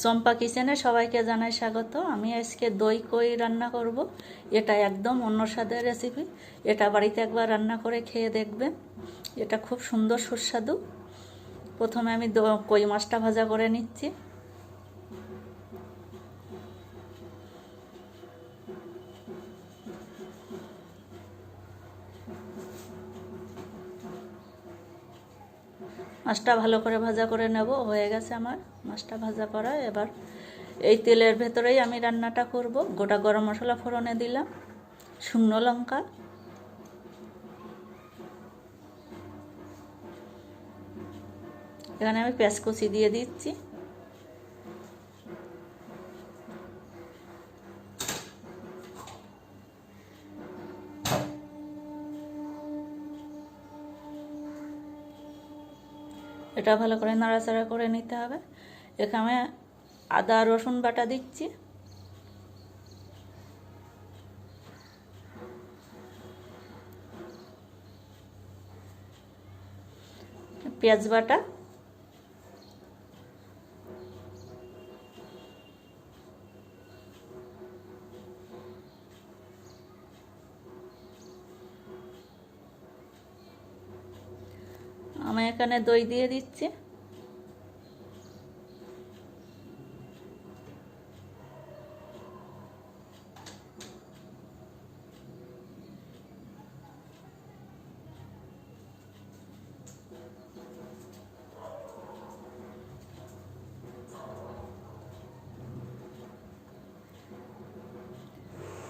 চম্পা কিচেনে সবাইকে জানাই স্বাগত। আমি আজকে দই কই রান্না করব। এটা একদম অন্য স্বাদের রেসিপি। এটা বাড়িতে একবার রান্না করে খেয়ে দেখবেন, এটা খুব সুন্দর সুস্বাদু। প্রথমে আমি কই মাছটা ভাজা করে নিচ্ছি। মাছটা ভালো করে ভাজা করে নেব। হয়ে গেছে আমার মাছটা ভাজা করা। এবার এই তেলের ভেতরেই আমি রান্নাটা করব। গোটা গরম মশলা ফোড়নে দিলাম, শুকনো লঙ্কা, এখানে আমি পেঁয়াজ কুচি দিয়ে দিচ্ছি। এটা ভালো করে নাড়াচাড়া করে নিতে হবে। এখানে আদা রসুন বাটা দিচ্ছি, পেঁয়াজ বাটা, আমি এখানে দই দিয়ে দিচ্ছি,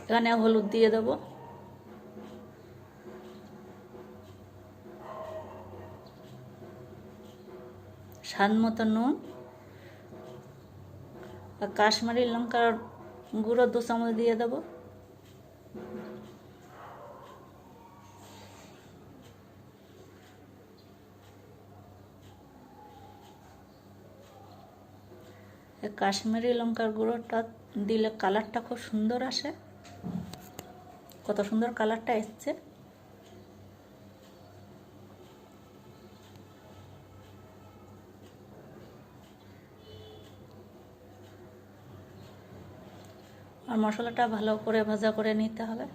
এখানে হলুদ দিয়ে দেবো, স্বাদ মতো নুন, আর কাশ্মীরি লঙ্কার গুঁড়ো 2 চামচ দিয়ে দেবো। কাশ্মীরি লঙ্কার গুঁড়োটা দিলে কালারটা খুব সুন্দর আসে। কত সুন্দর কালারটা এসছে। আর মশলাটা ভালো করে ভাজা করে নিতে হবে।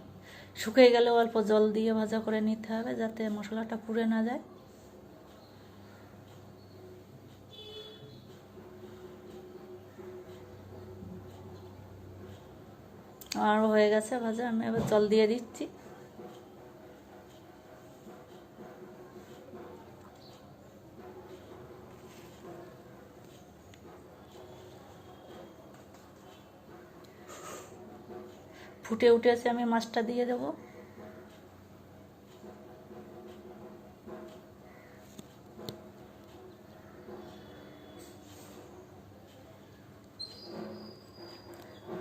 শুকিয়ে গেলে অল্প জল দিয়ে ভাজা করে নিতে হবে, যাতে মশলাটা পুড়ে না যায়। আর হয়ে গেছে ভাজা। আমি এবার জল দিয়ে দিচ্ছি। ফুটে উঠেছে, আমি মাছটা দিয়ে দেবো।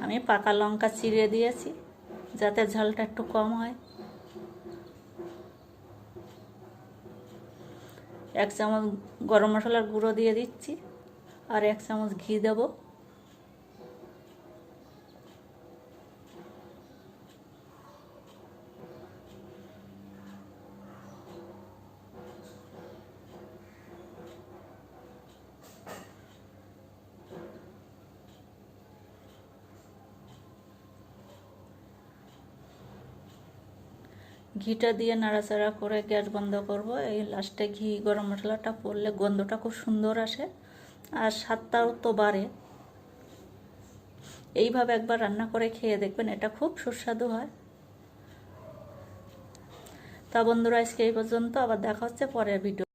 আমি পাকা লঙ্কা চিড়ে দিয়েছি, যাতে ঝালটা একটু কম হয়। 1 চামচ গরম মশলার গুঁড়ো দিয়ে দিচ্ছি, আর 1 চামচ ঘি দেবো। ঘিটা দিয়ে নাড়াচাড়া করে গ্যাস বন্ধ করব। এই লাস্টে ঘি গরম মশলাটা পড়লে গন্ধটা খুব সুন্দর আসে, আর স্বাদটাও তো বাড়ে। এইভাবে একবার রান্না করে খেয়ে দেখবেন, এটা খুব সুস্বাদু হয়। তা বন্ধুরা, আজকে এই পর্যন্ত। আবার দেখা হচ্ছে পরের ভিডিও।